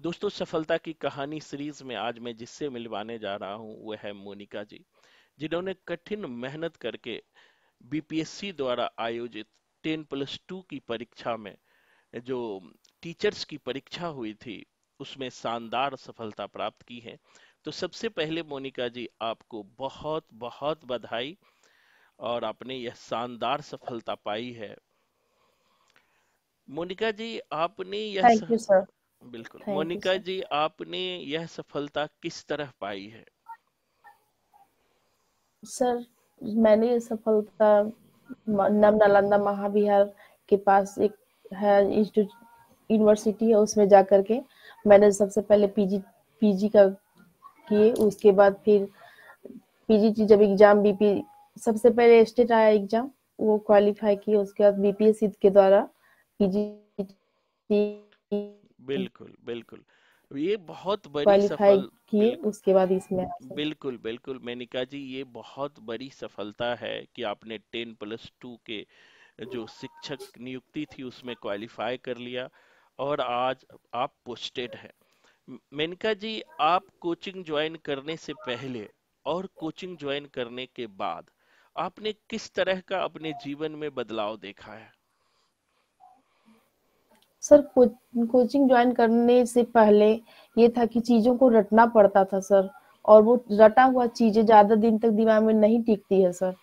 दोस्तों, सफलता की कहानी सीरीज में आज मैं जिससे मिलवाने जा रहा हूं वह है मोनिका जी, जिन्होंने कठिन मेहनत करके बीपीएससी द्वारा आयोजित 10+2 की परीक्षा में जो टीचर्स की परीक्षा हुई थी उसमें शानदार सफलता प्राप्त की है। तो सबसे पहले मोनिका जी, आपको बहुत बहुत बधाई। और आपने यह शानदार सफलता पाई है। मोनिका जी, आपने यह थैंक यू सर। बिल्कुल थैंक यू मोनिका सर। जी, आपने यह सफलता किस तरह पाई है? सर, मैंने ये सफलता नव नालंदा महाविहार के पास एक है इंस्टीट्यूट, यूनिवर्सिटी है, उसमें जा करके मैंने सबसे पहले पीजी पीजी का किए। उसके बाद फिर पीजी जब एग्जाम बीपी सबसे पहले स्टेट आया एग्जाम, वो क्वालिफाई किए। उसके बाद बीपीएससी के द्वारा पीजी बिल्कुल बिल्कुल, ये बहुत बड़ी क्वालिफाई सफल किए। बिल्कुल उसके बाद इसमें आया सर। बिल्कुल बिल्कुल मेनिका जी, ये बहुत बड़ी सफलता है कि आपने 10+2 के जो शिक्षक नियुक्ति थी उसमें क्वालिफाई कर लिया और आज आप पोस्टेड हैं। मेनका जी, आप कोचिंग ज्वाइन करने से पहले और कोचिंग ज्वाइन करने के बाद आपने किस तरह का अपने जीवन में बदलाव देखा है? सर, कोचिंग ज्वाइन करने से पहले ये था कि चीज़ों को रटना पड़ता था सर, और वो रटा हुआ चीज़ें ज़्यादा दिन तक दिमाग में नहीं टिकती है सर।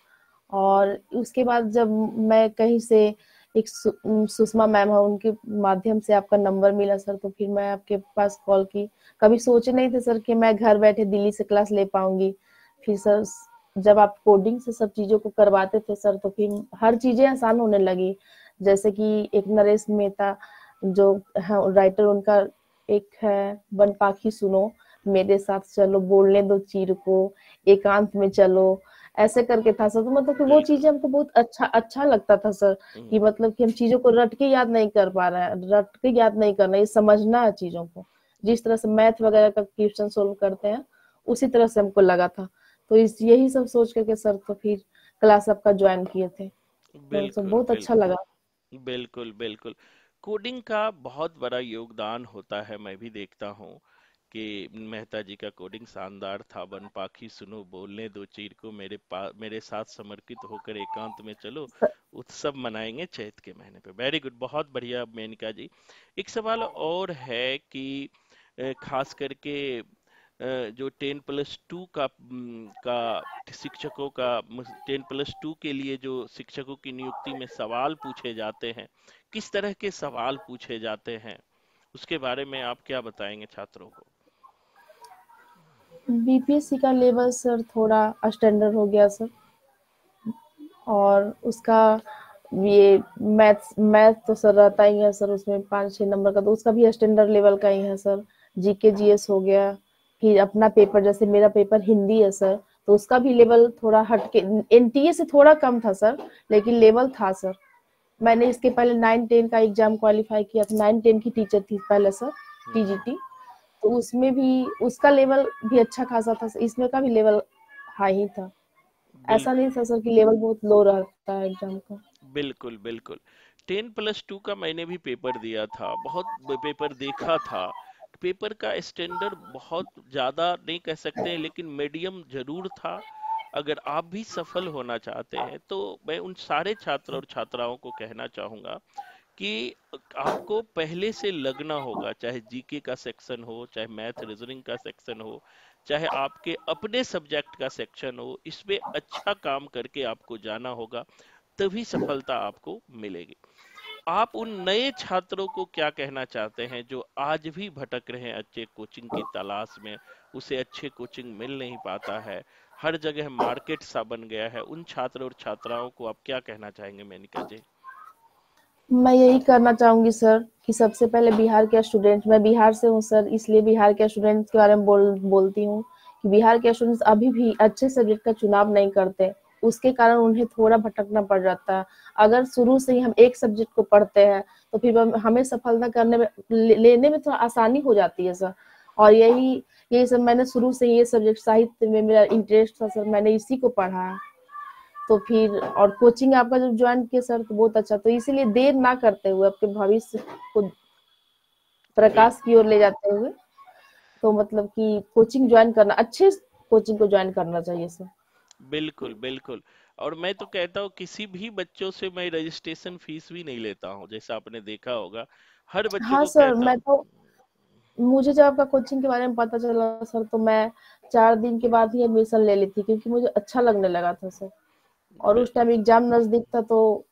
और उसके बाद जब मैं कहीं से एक सुषमा मैम है, उनके माध्यम से आपका नंबर मिला सर, तो फिर मैं आपके पास कॉल की। कभी सोचे नहीं थे सर कि मैं घर बैठे दिल्ली से क्लास ले पाऊंगी। फिर सर, जब आप कोडिंग से सब चीज़ों को करवाते थे सर, तो फिर हर चीज़ें आसान होने लगी। जैसे कि एक नरेश मेहता जो है राइटर, उनका एक है वन पाखी सुनो, मेरे साथ चलो, बोलने दो चीर को, एकांत में चलो, ऐसे करके था सर। तो मतलब कि वो बिल्कुल। चीजें हमको बहुत अच्छा अच्छा लगता था सर, कि हम्म, मतलब कि हम चीजों को रट के याद नहीं कर पा रहे हैं, रट के याद नहीं करना, ये समझना है चीजों को। जिस तरह से मैथ वगैरह का क्वेश्चन सोल्व करते हैं, उसी तरह से हमको लगा था। तो इस यही सब सोच करके सर तो फिर क्लास आपका ज्वाइन किए थे, तो सब बिल्कुल बहुत अच्छा बिल्कुल लगा। बिल्कुल बिल्कुल। कोडिंग का बहुत बड़ा योगदान होता है, मैं भी देखता हूँ कि मेहता जी का कोडिंग शानदार था। वन पाखी सुनो, बोलने दो चीर को, मेरे साथ समर्पित होकर एकांत में चलो, उत्सव मनाएंगे चैत के महीने पे। वेरी गुड, बहुत बढ़िया मेनका जी। एक सवाल और है कि खास करके जो 10+2 का शिक्षकों का 10+2 के लिए जो शिक्षकों की नियुक्ति में सवाल पूछे जाते हैं, किस तरह के सवाल पूछे जाते हैं, उसके बारे में आप क्या बताएंगे छात्रों को? बीपीएससी का लेवल सर थोड़ा स्टैंडर्ड हो गया सर, और उसका ये मैथ तो सर रहता ही है सर, उसमें 5-6 नंबर का, तो उसका भी स्टैंडर्ड लेवल का ही है सर। जीके जीएस हो गया। फिर अपना पेपर, जैसे मेरा पेपर हिंदी है सर, तो उसका भी लेवल थोड़ा हटके, एनटीए से थोड़ा कम था सर, लेकिन लेवल था सर। मैंने इसके पहले 9-10 का एग्जाम क्वालिफाई किया था, 9-10 की टीचर थी पहले सर, हम्म, टीजीटी। तो उसमें भी उसका लेवल भी अच्छा खासा था, इसमें का भी लेवल हाई ही था। ऐसा नहीं बिल्कुल था सर कि लेवल बहुत लो रहता है एग्जाम का। बिल्कुल बिल्कुल। 10+2 का मैंने भी पेपर दिया था, बहुत पेपर देखा था। पेपर का स्टैंडर्ड बहुत ज्यादा नहीं कह सकते हैं, लेकिन मीडियम जरूर था। अगर आप भी सफल होना चाहते हैं तो मैं उन सारे छात्र और छात्राओं को कहना चाहूंगा कि आपको पहले से लगना होगा, चाहे जीके का सेक्शन हो, चाहे मैथ रीजनिंग का सेक्शन हो, चाहे आपके अपने सब्जेक्ट का सेक्शन हो, इसमें अच्छा काम करके आपको जाना होगा, तभी सफलता आपको मिलेगी। आप उन नए छात्रों को क्या कहना चाहते हैं जो आज भी भटक रहे हैं अच्छे कोचिंग की तलाश में, उसे अच्छे कोचिंग मिल नहीं पाता है, हर जगह मार्केट सा बन गया है, उन छात्र और छात्राओं को आप क्या कहना चाहेंगे मेनिका जी? मैं यही करना चाहूंगी सर कि सबसे पहले बिहार के स्टूडेंट, मैं बिहार से हूँ सर, इसलिए बिहार के स्टूडेंट्स के बारे में बोलती हूँ कि बिहार के स्टूडेंट्स अभी भी अच्छे सब्जेक्ट का चुनाव नहीं करते। उसके कारण उन्हें थोड़ा भटकना पड़ जाता है। अगर शुरू से ही हम एक सब्जेक्ट को पढ़ते हैं, तो फिर हमें सफलता करने में, लेने में थोड़ा आसानी हो जाती है सर। और यही सब मैंने शुरू से ही, ये सब्जेक्ट साहित्य में मेरा इंटरेस्ट था सर, मैंने इसी को पढ़ा है। तो फिर और कोचिंग आपका जब ज्वाइन किया सर, तो बहुत अच्छा, तो इसीलिए देर ना करते हुए आपके भविष्य को बिल प्रकाश की ओर ले जाते हुए तो मतलब कि कोचिंग जॉइन करना, अच्छे कोचिंग को जॉइन करना चाहिए सर। बिल्कुल बिल्कुल। और मैं तो कहता हूँ किसी भी बच्चों से मैं रजिस्ट्रेशन फीस भी नहीं लेता हूँ, जैसा आपने देखा होगा। हर बच्चों हाँ को सर, कहता मैं हूँ। तो मुझे जब आपका कोचिंग के बारे में पता चला सर, तो मैं 4 दिन के बाद ही एडमिशन ले ली थी, क्योंकि मुझे अच्छा लगने लगा था सर। और बि- उस टाइम एग्ज़ाम नज़दीक था, तो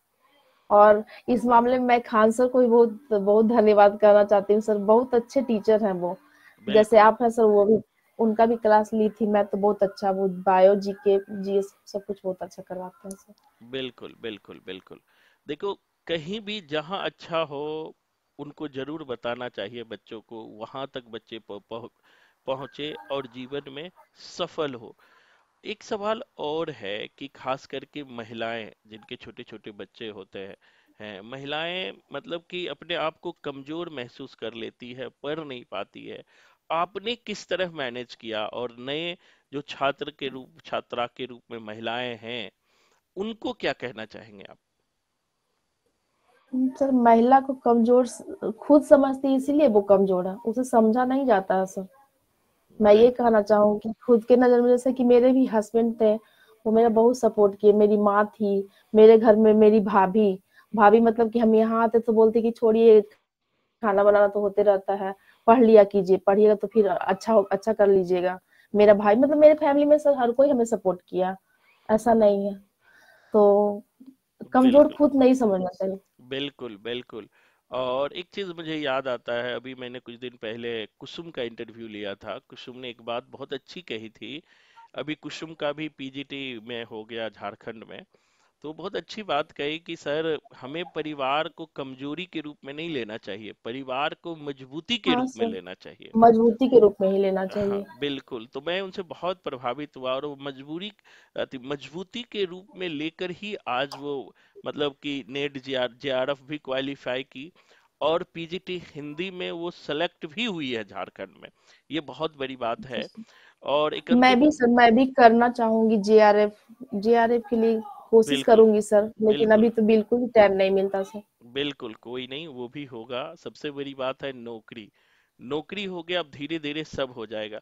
और इस मामले में मैं खान सर को भी बहुत बहुत धन्यवाद करना चाहती हूँ सर, बहुत अच्छे टीचर हैं वो। जैसे बिल्कुल आप हैं सर, वो भी, उनका भी क्लास ली थी मैं, तो बहुत अच्छा, वो बायो, जीके, जीएस सब कुछ बहुत अच्छा करवाते हैं सर। बिल्कुल बिल्कुल बिल्कुल। देखो, कहीं भी जहाँ अच्छा हो उनको जरूर बताना चाहिए बच्चों को, वहां तक बच्चे पहुंचे और जीवन में सफल हो। एक सवाल और है कि खास करके महिलाएं, जिनके छोटे छोटे बच्चे होते हैं महिलाएं, मतलब कि अपने आप को कमजोर महसूस कर लेती है, पढ़ नहीं पाती है। आपने किस तरह मैनेज किया, और नए जो छात्रा के रूप में महिलाएं हैं, उनको क्या कहना चाहेंगे आप? सर, महिला को कमज़ोर खुद समझती है, इसीलिए वो कमज़ोर है, उसे समझा नहीं जाता है सर। मैं ये बिल्कुल कहना चाहूँगी, खुद के नज़र में, जैसे कि मेरे भी हस्बैंड थे, वो मेरा बहुत सपोर्ट किए, मेरी माँ थी, मेरे घर में मेरी भाभी, भाभी मतलब कि हम यहाँ आते तो बोलती कि छोड़िए, खाना बनाना तो होते रहता है, पढ़ लिया कीजिए, पढ़िएगा तो फिर अच्छा कर लीजिएगा। मेरा भाई, मतलब मेरे फैमिली में सर हर कोई हमें सपोर्ट किया, ऐसा नहीं है। तो कमज़ोर बिल्कुल खुद नहीं समझना चाहिए। बिल्कुल बिल्कुल। और एक चीज मुझे याद आता है, अभी मैंने कुछ दिन पहले कुसुम का इंटरव्यू लिया था। कुसुम ने एक बात बहुत अच्छी कही थी। अभी कुसुम का भी पीजीटी में हो गया झारखंड में। तो बहुत अच्छी बात कही कि सर, हमें परिवार को कमजोरी के रूप में नहीं लेना चाहिए, परिवार को मजबूती के हाँ रूप में सर, लेना चाहिए। मजबूती के रूप में ही लेना हाँ चाहिए। बिल्कुल। तो मैं उनसे बहुत प्रभावित हुआ, और वो मजबूती के रूप में लेकर ही आज वो, मतलब कि नेट जेआरएफ भी क्वालिफाई की, और पीजीटी हिंदी में वो सेलेक्ट भी हुई है झारखंड में। ये बहुत बड़ी बात है। और एक मैं अंतिम, भी सर, मैं भी करना चाहूँगी जेआरएफ, जेआरएफ के लिए कोशिश बिल्कुल करूँगी सर, लेकिन अभी बिल्कुल तो बिल्कुल भी टाइम नहीं मिलता सर। बिल्कुल, कोई नहीं, वो भी होगा। सबसे बड़ी बात है नौकरी। नौकरी हो गया, अब धीरे धीरे सब हो जाएगा।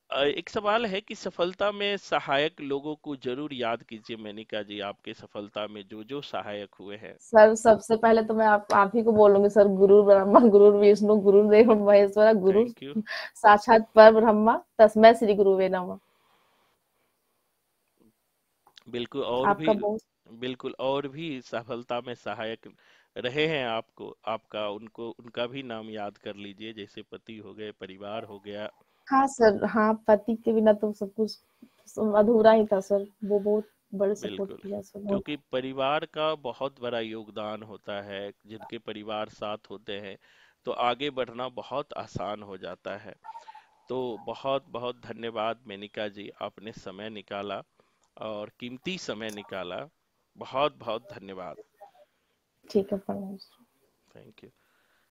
एक सवाल है कि सफलता में सहायक लोगों को जरूर याद कीजिए। मेनिका जी, आपके सफलता में जो जो सहायक हुए हैं। सर, सबसे पहले तो मैं आप ही को बोलूँगी sir, Guru Brahma, Guru Vishnu, Gurudev Maheshwara, Guru thank you. साक्षात परब्रह्मा, तस्मै श्री गुरुवे नमः। बिल्कुल। और भी, आपका बहुत, बिल्कुल, और भी सफलता में सहायक रहे हैं आपको, आपका उनको, उनका भी नाम याद कर लीजिए, जैसे पति हो गए, परिवार हो गया। हाँ सर, हाँ, पति के बिना तो सब कुछ अधूरा ही था सर, वो बहुत बड़े सपोर्ट बिल्कुल, किया सर, बहुत। क्योंकि परिवार का बहुत बड़ा योगदान होता है। जिनके परिवार साथ होते हैं तो आगे बढ़ना बहुत आसान हो जाता है। तो बहुत बहुत धन्यवाद मेनिका जी, आपने समय निकाला, और कीमती समय निकाला। बहुत बहुत धन्यवाद। ठीक है, प्रणाम। Thank you.